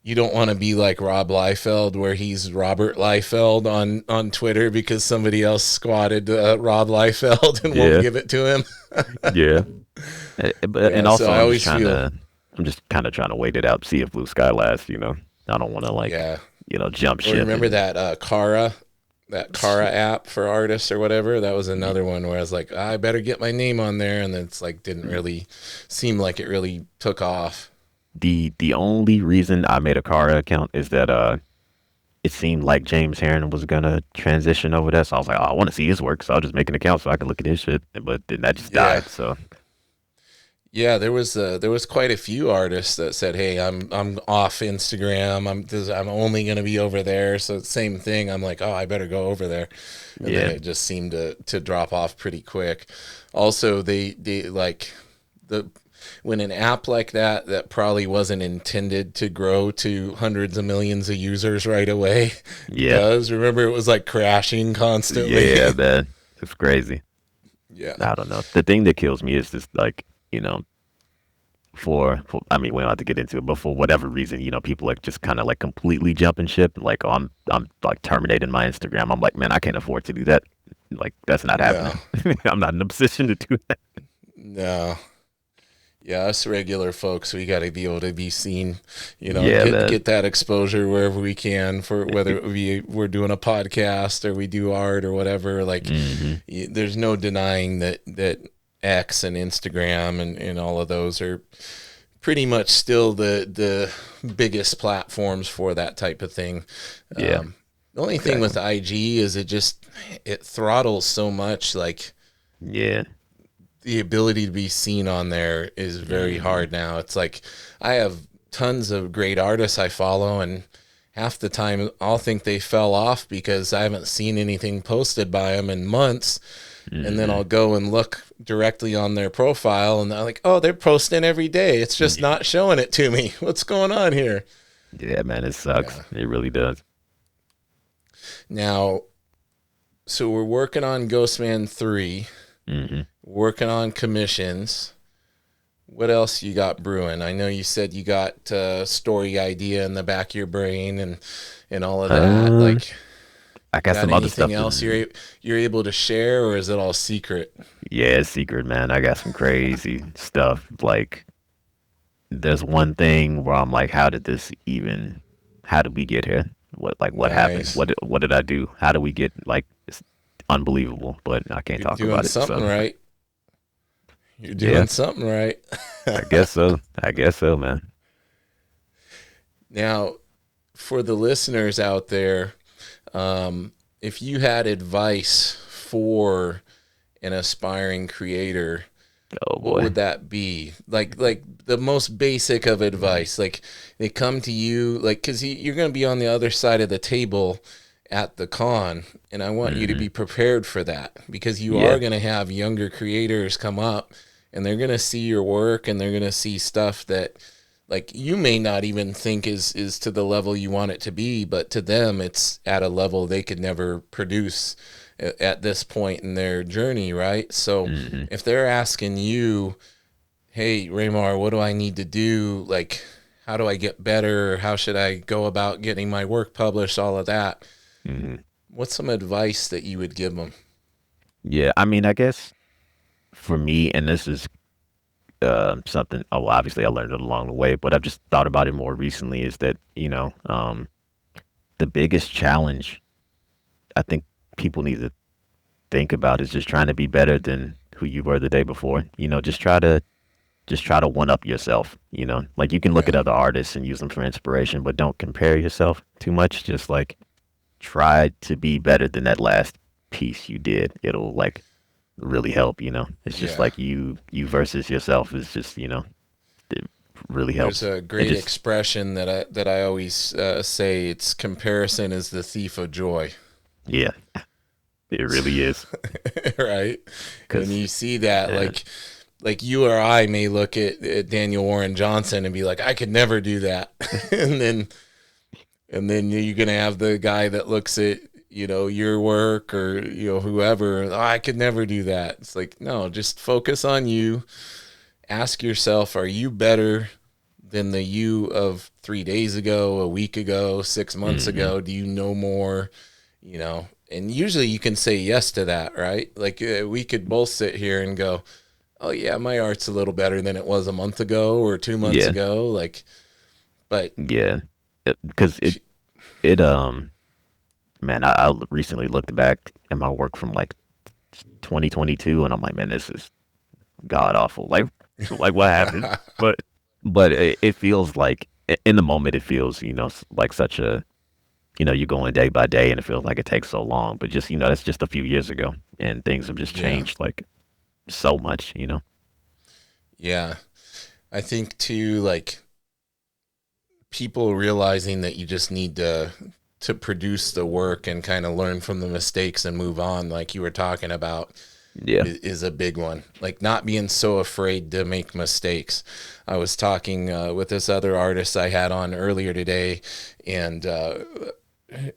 Speaker 1: You don't want to be like Rob Liefeld, where he's Robert Liefeld on Twitter because somebody else squatted Rob Liefeld and won't
Speaker 2: yeah,
Speaker 1: give it to him.
Speaker 2: yeah. But and
Speaker 1: Yeah, so
Speaker 2: also,
Speaker 1: I always feel,
Speaker 2: I'm just kind of trying to wait it out, see if Blue Sky lasts. You know, I don't want to like,
Speaker 1: yeah.
Speaker 2: jump
Speaker 1: Or
Speaker 2: ship
Speaker 1: remember
Speaker 2: and
Speaker 1: that Kara app for artists or whatever? That was another one where I was like, I better get my name on there, and then it's like didn't really seem like it really took off.
Speaker 2: the only reason I made a Kara account is that it seemed like James Harren was gonna transition over there, so I was like, oh, I want to see his work, so I'll just make an account so I can look at his shit. But then that just
Speaker 1: Yeah,
Speaker 2: died. So
Speaker 1: yeah. There was quite a few artists that said, "Hey, I'm off Instagram. I'm only gonna be over there." So same thing. I'm like, "Oh, I better go over there," and then
Speaker 2: yeah,
Speaker 1: it just seemed to drop off pretty quick. Also, they like the when an app like that probably wasn't intended to grow to hundreds of millions of users right away
Speaker 2: yeah,
Speaker 1: does. Remember, it was like crashing constantly.
Speaker 2: yeah, man, it's crazy.
Speaker 1: Yeah,
Speaker 2: I don't know. The thing that kills me is just like for I mean we don't have to get into it, but for whatever reason, people like just kind of like completely jumping ship. Like, oh, I'm like terminating my Instagram. I'm like, man, I can't afford to do that. Like, that's not
Speaker 1: no,
Speaker 2: happening. I'm not in a position to do that.
Speaker 1: no. Yeah, us regular folks, we got to be able to be seen,
Speaker 2: Yeah,
Speaker 1: get
Speaker 2: man.
Speaker 1: get that exposure wherever we can for whether it be we're doing a podcast or we do art or whatever. Like,
Speaker 2: hmm
Speaker 1: there's no denying that X and Instagram and all of those are pretty much still the biggest platforms for that type of thing.
Speaker 2: Yeah,
Speaker 1: The only thing with
Speaker 2: exactly.
Speaker 1: IG is it throttles so much. Like
Speaker 2: Yeah.
Speaker 1: the ability to be seen on there is very
Speaker 2: hmm
Speaker 1: hard now. It's like I have tons of great artists I follow, and half the time I'll think they fell off because I haven't seen anything posted by them in months. And then I'll
Speaker 2: hmm
Speaker 1: go and look directly on their profile, and they're like, oh, they're posting every day. It's just not showing it to me. What's going on here?
Speaker 2: Yeah, man, it sucks.
Speaker 1: Yeah.
Speaker 2: It really does.
Speaker 1: Now, so we're working on Ghostman 3,
Speaker 2: hmm
Speaker 1: working on commissions. What else you got brewing? I know you said you got a story idea in the back of your brain and all of that.
Speaker 2: Um,
Speaker 1: Like,
Speaker 2: I
Speaker 1: you
Speaker 2: got
Speaker 1: got
Speaker 2: some other
Speaker 1: anything
Speaker 2: stuff
Speaker 1: else
Speaker 2: to.
Speaker 1: you're able to share, or is it all secret?
Speaker 2: Yeah, it's secret, man. I got some crazy stuff. Like, there's one thing where I'm like, how did this even? How did we get here? What happened?
Speaker 1: Nice.
Speaker 2: What did I do? How did we get like? It's unbelievable, but I can't
Speaker 1: You're
Speaker 2: talk
Speaker 1: doing
Speaker 2: about it.
Speaker 1: something
Speaker 2: So
Speaker 1: right. You're
Speaker 2: yeah,
Speaker 1: doing something right.
Speaker 2: I guess so. I guess so, man.
Speaker 1: Now, for the listeners out there, if you had advice for an aspiring creator,
Speaker 2: Oh
Speaker 1: what
Speaker 2: boy.
Speaker 1: would that be? Like the most basic of advice. Like they come to you, like, because you're going to be on the other side of the table at the con, and I want you to
Speaker 2: Hmm.
Speaker 1: be prepared for that because you are
Speaker 2: Yeah.
Speaker 1: going to have younger creators come up, and they're going to see your work, and they're going to see stuff that like you may not even think is to the level you want it to be, but to them it's at a level they could never produce at this point in their journey, right? So
Speaker 2: Hmm.
Speaker 1: if they're asking you, hey, Raymar, what do I need to do? Like, how do I get better? How should I go about getting my work published? All of that.
Speaker 2: Hmm.
Speaker 1: What's some advice that you would give them?
Speaker 2: Yeah. I mean, I guess for me, and this is something. Oh, well, obviously, I learned it along the way, but I've just thought about it more recently. Is that the biggest challenge I think people need to think about is just trying to be better than who you were the day before. Just try to one up yourself. Like you can look
Speaker 1: Yeah.
Speaker 2: at other artists and use them for inspiration, but don't compare yourself too much. Just like try to be better than that last piece you did. It'll like really help. It's just
Speaker 1: Yeah.
Speaker 2: like you versus yourself is just, it really
Speaker 1: There's
Speaker 2: helps.
Speaker 1: a
Speaker 2: It
Speaker 1: great
Speaker 2: just
Speaker 1: expression that I always say. It's comparison is the thief of joy.
Speaker 2: yeah, it really is.
Speaker 1: Right? And
Speaker 2: Cause
Speaker 1: you see that
Speaker 2: yeah,
Speaker 1: like you or I may look at Daniel Warren Johnson and be like, I could never do that. and then and then you're gonna have the guy that looks at your work or whoever. Oh, I could never do that. It's like, no, just focus on you. Ask yourself, are you better than the you of 3 days ago, a week ago, 6 months
Speaker 2: hmm,
Speaker 1: ago? Do you know more? And usually you can say yes to that, right? Like we could both sit here and go, oh yeah, my art's a little better than it was a month ago or 2 months
Speaker 2: yeah,
Speaker 1: ago. Like, but
Speaker 2: yeah. Because it man, I recently looked back at my work from like 2022, and I'm like, man, this is god awful. Like what happened? But it feels like in the moment it feels like such a you're going day by day, and it feels like it takes so long. But just that's just a few years ago, and things have just
Speaker 1: yeah,
Speaker 2: changed like so much.
Speaker 1: yeah. I think too, like people realizing that you just need to produce the work and kind of learn from the mistakes and move on, like you were talking about,
Speaker 2: Yeah.
Speaker 1: is a big one. Like not being so afraid to make mistakes. I was talking with this other artist I had on earlier today, and I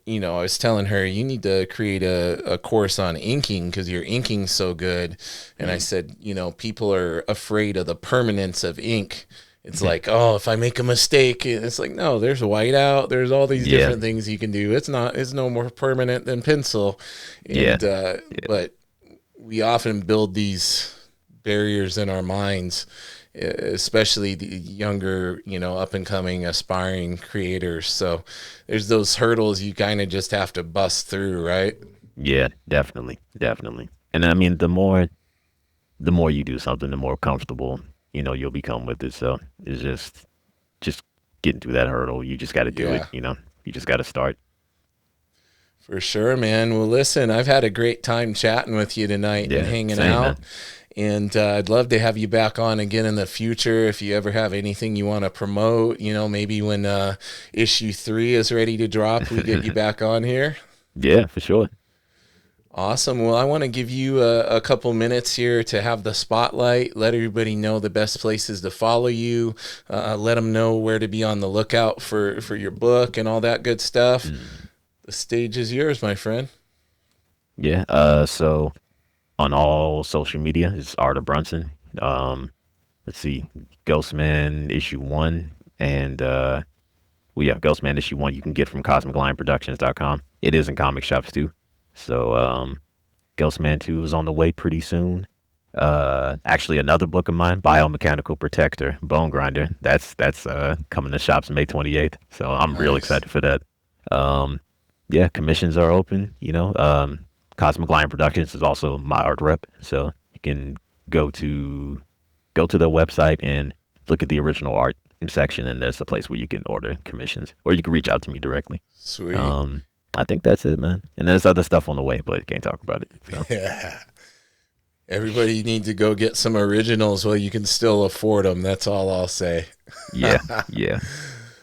Speaker 1: was telling her you need to create a course on inking because your inking's so good. And I
Speaker 2: Mm.
Speaker 1: said, people are afraid of the permanence of ink. It's like, oh, if I make a mistake, it's like, no, there's whiteout. There's all these
Speaker 2: Yeah.
Speaker 1: different things you can do. It's no more permanent than pencil.
Speaker 2: Yeah.
Speaker 1: And, but we often build these barriers in our minds, especially the younger, up and coming aspiring creators. So there's those hurdles you kind of just have to bust through, right?
Speaker 2: Yeah. Definitely. Definitely. And I mean, the more you do something, the more comfortable you'll become with it. So it's just getting through that hurdle. You just got to do it.
Speaker 1: Yeah,
Speaker 2: You just got to start.
Speaker 1: for sure, man. Well, listen, I've had a great time chatting with you tonight and
Speaker 2: Yeah.
Speaker 1: hanging
Speaker 2: Same,
Speaker 1: out.
Speaker 2: man.
Speaker 1: And I'd love to have you back on again in the future if you ever have anything you want to promote. Maybe when issue 3 is ready to drop, we get you back on here.
Speaker 2: Yeah, for sure.
Speaker 1: Awesome. Well, I want to give you a couple minutes here to have the spotlight, let everybody know the best places to follow you, let them know where to be on the lookout for your book and all that good stuff.
Speaker 2: Mm.
Speaker 1: The stage is yours, my friend.
Speaker 2: Yeah. So on all social media, it's Arta Brunson. Let's see, Ghostman issue one, and well, yeah, Ghostman issue one you can get from CosmicLionProductions.com. It is in comic shops too. So Ghostman 2 is on the way pretty soon. Actually, another book of mine, Biomechanical Protector, Bone Grinder. That's coming to shops May 28th. So I'm real
Speaker 1: Nice.
Speaker 2: excited for that. Um, yeah, commissions are open. Cosmic Lion Productions is also my art rep, so you can go to go to their website and look at the original art section, and there's a place where you can order commissions, or you can reach out to me directly.
Speaker 1: Sweet.
Speaker 2: Um, I think that's it, man. And there's other stuff on the way, but can't talk about it. So
Speaker 1: Yeah. Everybody need to go get some originals while you can still afford them. That's all I'll say.
Speaker 2: Yeah, yeah.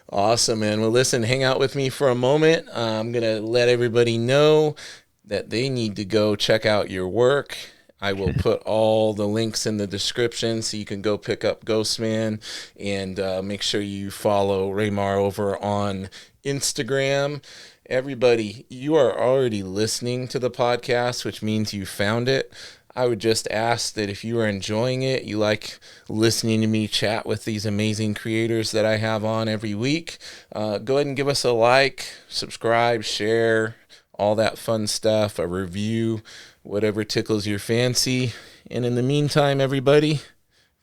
Speaker 1: Awesome, man. Well, listen, hang out with me for a moment. I'm going to let everybody know that they need to go check out your work. I will put all the links in the description so you can go pick up Ghostman, and make sure you follow Raymar over on Instagram. Everybody, you are already listening to the podcast, which means you found it. I would just ask that if you are enjoying it, you like listening to me chat with these amazing creators that I have on every week, go ahead and give us a like, subscribe, share, all that fun stuff, a review, whatever tickles your fancy. And in the meantime, everybody,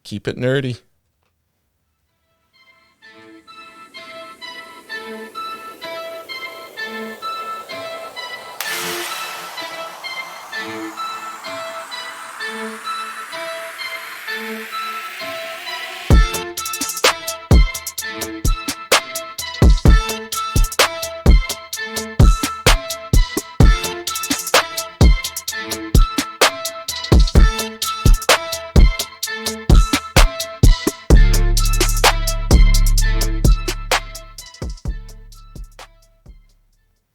Speaker 1: keep it nerdy.